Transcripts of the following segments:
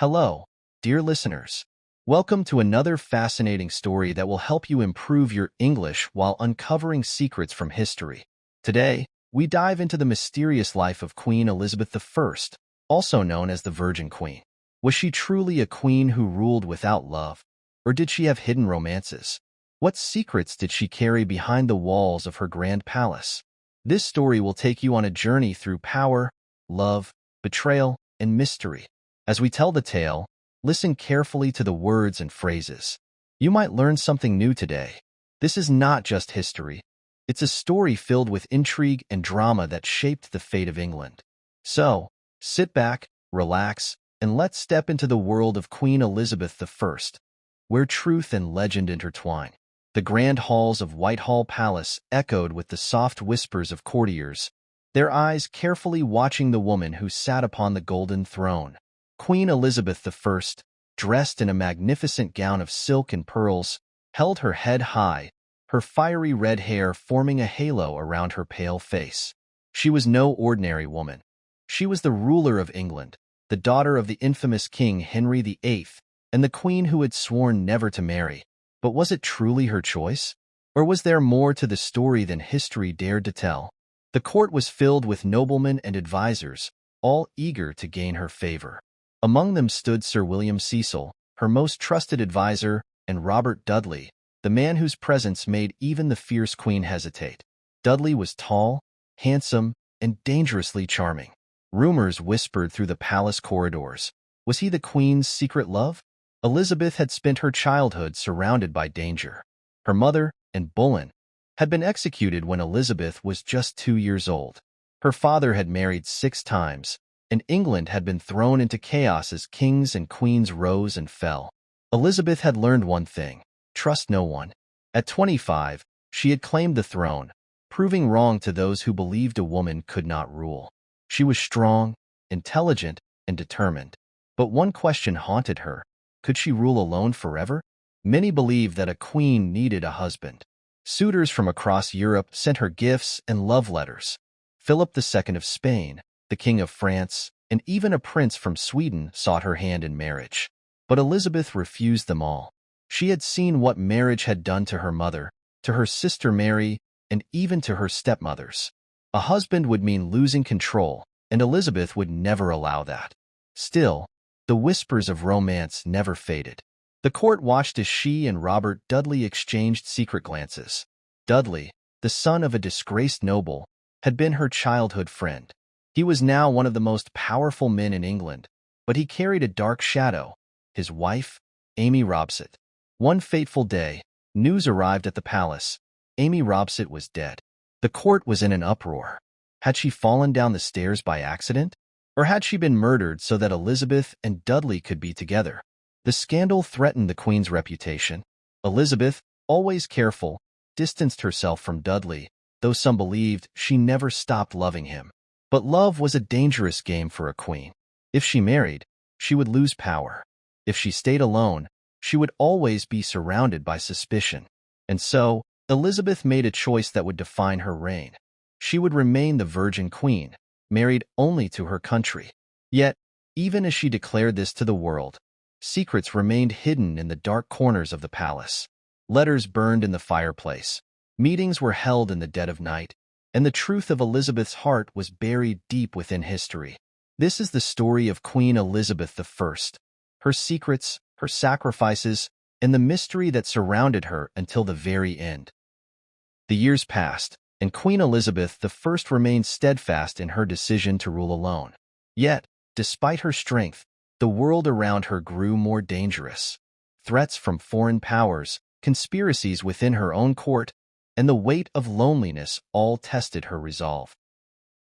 Hello, dear listeners. Welcome to another fascinating story that will help you improve your English while uncovering secrets from history. Today, we dive into the mysterious life of Queen Elizabeth I, also known as the Virgin Queen. Was she truly a queen who ruled without love, or did she have hidden romances? What secrets did she carry behind the walls of her grand palace? This story will take you on a journey through power, love, betrayal, and mystery. As we tell the tale, listen carefully to the words and phrases. You might learn something new today. This is not just history. It's a story filled with intrigue and drama that shaped the fate of England. So, sit back, relax, and let's step into the world of Queen Elizabeth I, where truth and legend intertwine. The grand halls of Whitehall Palace echoed with the soft whispers of courtiers, their eyes carefully watching the woman who sat upon the golden throne. Queen Elizabeth I, dressed in a magnificent gown of silk and pearls, held her head high, her fiery red hair forming a halo around her pale face. She was no ordinary woman. She was the ruler of England, the daughter of the infamous King Henry VIII, and the queen who had sworn never to marry. But was it truly her choice? Or was there more to the story than history dared to tell? The court was filled with noblemen and advisers, all eager to gain her favor. Among them stood Sir William Cecil, her most trusted adviser, and Robert Dudley, the man whose presence made even the fierce queen hesitate. Dudley was tall, handsome, and dangerously charming. Rumors whispered through the palace corridors. Was he the queen's secret love? Elizabeth had spent her childhood surrounded by danger. Her mother and Boleyn had been executed when Elizabeth was just 2 years old. Her father had married 6 times, and England had been thrown into chaos as kings and queens rose and fell. Elizabeth had learned one thing: trust no one. At 25, she had claimed the throne, proving wrong to those who believed a woman could not rule. She was strong, intelligent, and determined. But one question haunted her: could she rule alone forever? Many believed that a queen needed a husband. Suitors from across Europe sent her gifts and love letters. Philip II of Spain, the King of France, and even a prince from Sweden sought her hand in marriage. But Elizabeth refused them all. She had seen what marriage had done to her mother, to her sister Mary, and even to her stepmothers. A husband would mean losing control, and Elizabeth would never allow that. Still, the whispers of romance never faded. The court watched as she and Robert Dudley exchanged secret glances. Dudley, the son of a disgraced noble, had been her childhood friend. He was now one of the most powerful men in England, but he carried a dark shadow: his wife, Amy Robsart. One fateful day, news arrived at the palace. Amy Robsart was dead. The court was in an uproar. Had she fallen down the stairs by accident? Or had she been murdered so that Elizabeth and Dudley could be together? The scandal threatened the queen's reputation. Elizabeth, always careful, distanced herself from Dudley, though some believed she never stopped loving him. But love was a dangerous game for a queen. If she married, she would lose power. If she stayed alone, she would always be surrounded by suspicion. And so, Elizabeth made a choice that would define her reign. She would remain the Virgin Queen, married only to her country. Yet, even as she declared this to the world, secrets remained hidden in the dark corners of the palace. Letters burned in the fireplace. Meetings were held in the dead of night, and the truth of Elizabeth's heart was buried deep within history. This is the story of Queen Elizabeth I, her secrets, her sacrifices, and the mystery that surrounded her until the very end. The years passed, and Queen Elizabeth I remained steadfast in her decision to rule alone. Yet, despite her strength, the world around her grew more dangerous. Threats from foreign powers, conspiracies within her own court, and the weight of loneliness all tested her resolve.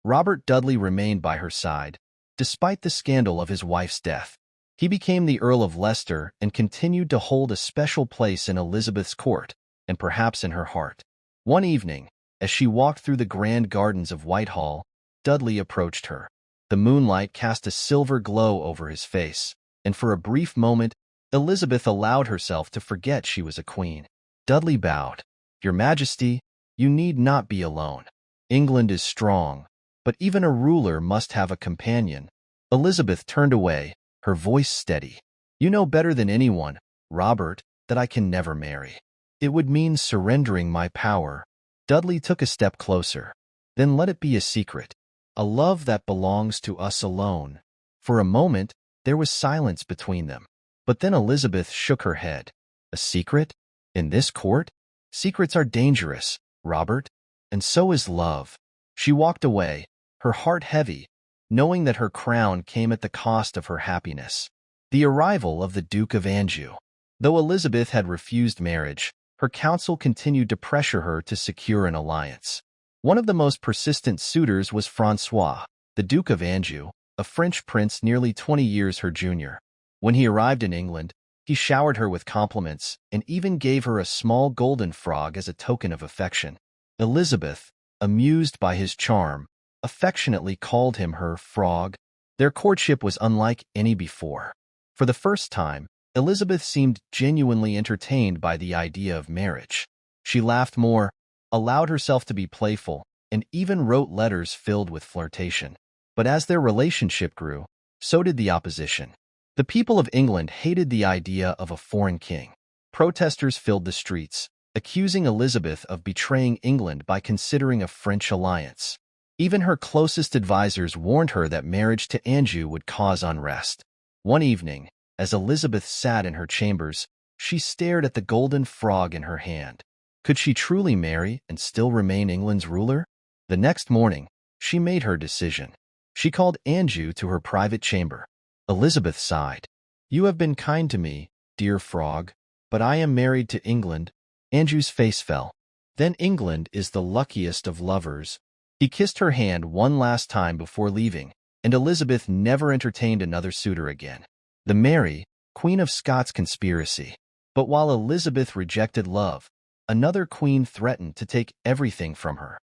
Robert Dudley remained by her side, despite the scandal of his wife's death. He became the Earl of Leicester and continued to hold a special place in Elizabeth's court, and perhaps in her heart. One evening, as she walked through the grand gardens of Whitehall, Dudley approached her. The moonlight cast a silver glow over his face, and for a brief moment, Elizabeth allowed herself to forget she was a queen. Dudley bowed. "Your Majesty, you need not be alone. England is strong, but even a ruler must have a companion." Elizabeth turned away, her voice steady. "You know better than anyone, Robert, that I can never marry. It would mean surrendering my power." Dudley took a step closer. "Then let it be a secret, a love that belongs to us alone." For a moment, there was silence between them. But then Elizabeth shook her head. "A secret? In this court? Secrets are dangerous, Robert, and so is love." She walked away, her heart heavy, knowing that her crown came at the cost of her happiness. The arrival of the Duke of Anjou. Though Elizabeth had refused marriage, her council continued to pressure her to secure an alliance. One of the most persistent suitors was François, the Duke of Anjou, a French prince nearly 20 years her junior. When he arrived in England, he showered her with compliments and even gave her a small golden frog as a token of affection. Elizabeth, amused by his charm, affectionately called him her frog. Their courtship was unlike any before. For the first time, Elizabeth seemed genuinely entertained by the idea of marriage. She laughed more, allowed herself to be playful, and even wrote letters filled with flirtation. But as their relationship grew, so did the opposition. The people of England hated the idea of a foreign king. Protesters filled the streets, accusing Elizabeth of betraying England by considering a French alliance. Even her closest advisers warned her that marriage to Anjou would cause unrest. One evening, as Elizabeth sat in her chambers, she stared at the golden frog in her hand. Could she truly marry and still remain England's ruler? The next morning, she made her decision. She called Anjou to her private chamber. Elizabeth sighed. "You have been kind to me, dear frog, but I am married to England." Anjou's face fell. "Then England is the luckiest of lovers." He kissed her hand one last time before leaving, and Elizabeth never entertained another suitor again. The Mary, Queen of Scots conspiracy. But while Elizabeth rejected love, another queen threatened to take everything from her.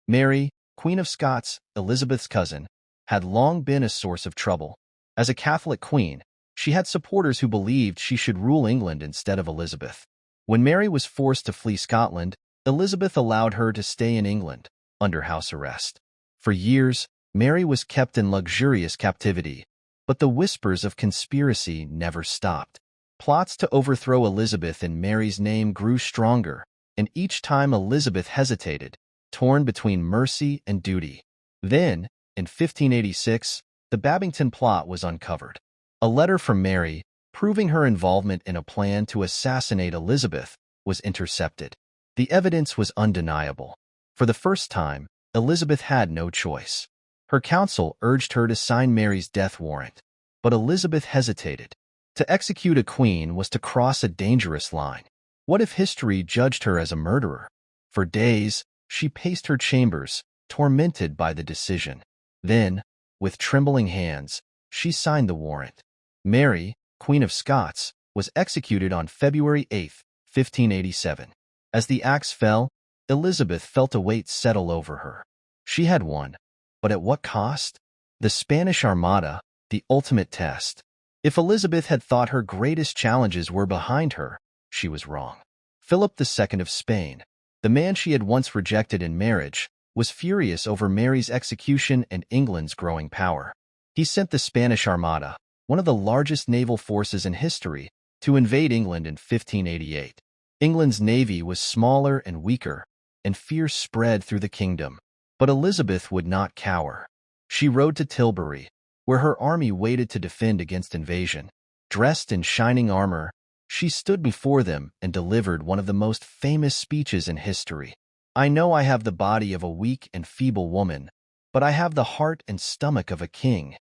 Mary, Queen of Scots, Elizabeth's cousin, had long been a source of trouble. As a Catholic queen, she had supporters who believed she should rule England instead of Elizabeth. When Mary was forced to flee Scotland, Elizabeth allowed her to stay in England, under house arrest. For years, Mary was kept in luxurious captivity, but the whispers of conspiracy never stopped. Plots to overthrow Elizabeth in Mary's name grew stronger, and each time Elizabeth hesitated, torn between mercy and duty. Then, in 1586, the Babington plot was uncovered. A letter from Mary, proving her involvement in a plan to assassinate Elizabeth, was intercepted. The evidence was undeniable. For the first time, Elizabeth had no choice. Her council urged her to sign Mary's death warrant, but Elizabeth hesitated. To execute a queen was to cross a dangerous line. What if history judged her as a murderer? For days, she paced her chambers, tormented by the decision. Then, with trembling hands, she signed the warrant. Mary, Queen of Scots, was executed on February 8, 1587. As the axe fell, Elizabeth felt a weight settle over her. She had won, but at what cost? The Spanish Armada, the ultimate test. If Elizabeth had thought her greatest challenges were behind her, she was wrong. Philip II of Spain, the man she had once rejected in marriage, was furious over Mary's execution and England's growing power. He sent the Spanish Armada, one of the largest naval forces in history, to invade England in 1588. England's navy was smaller and weaker, and fear spread through the kingdom. But Elizabeth would not cower. She rode to Tilbury, where her army waited to defend against invasion. Dressed in shining armor, she stood before them and delivered one of the most famous speeches in history. "I know I have the body of a weak and feeble woman, but I have the heart and stomach of a king,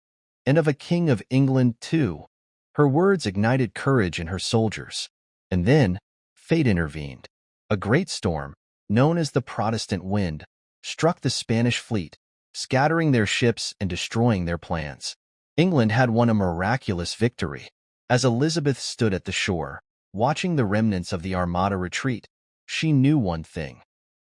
and of a king of England too." Her words ignited courage in her soldiers. And then, fate intervened. A great storm, known as the Protestant wind, struck the Spanish fleet, scattering their ships and destroying their plans. England had won a miraculous victory. As Elizabeth stood at the shore, watching the remnants of the Armada retreat, she knew one thing.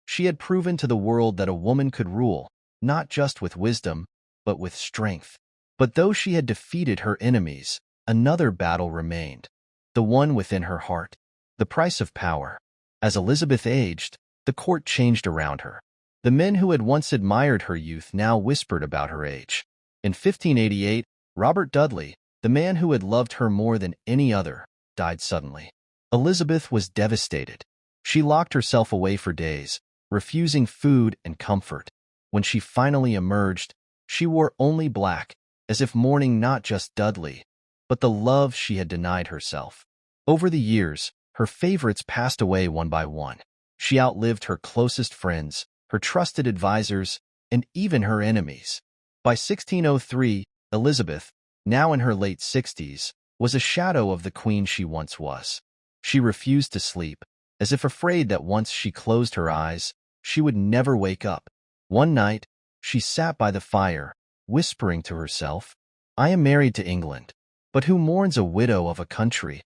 She had proven to the world that a woman could rule, not just with wisdom, but with strength. But though she had defeated her enemies, another battle remained, the one within her heart, the price of power. As Elizabeth aged, the court changed around her. The men who had once admired her youth now whispered about her age. In 1588, Robert Dudley, The man who had loved her more than any other died suddenly. Elizabeth was devastated. She locked herself away for days, refusing food and comfort. When she finally emerged, she wore only black, as if mourning not just Dudley, but the love she had denied herself. Over the years, her favorites passed away one by one. She outlived her closest friends, her trusted advisors, and even her enemies. By 1603, Elizabeth, now in her late 60s, was a shadow of the queen she once was. She refused to sleep, as if afraid that once she closed her eyes, she would never wake up. One night, she sat by the fire, whispering to herself, "I am married to England, but who mourns a widow of a country?"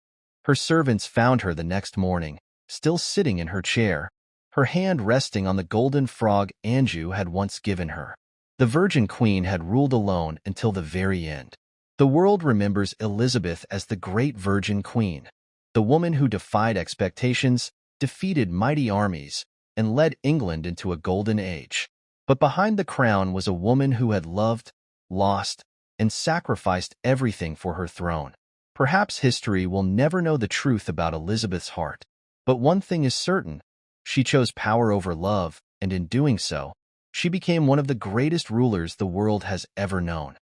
Her servants found her the next morning, still sitting in her chair, her hand resting on the golden frog Anjou had once given her. The Virgin Queen had ruled alone until the very end. The world remembers Elizabeth as the great Virgin Queen, the woman who defied expectations, defeated mighty armies, and led England into a golden age. But behind the crown was a woman who had loved, lost, and sacrificed everything for her throne. Perhaps history will never know the truth about Elizabeth's heart, but one thing is certain: she chose power over love, and in doing so, she became one of the greatest rulers the world has ever known.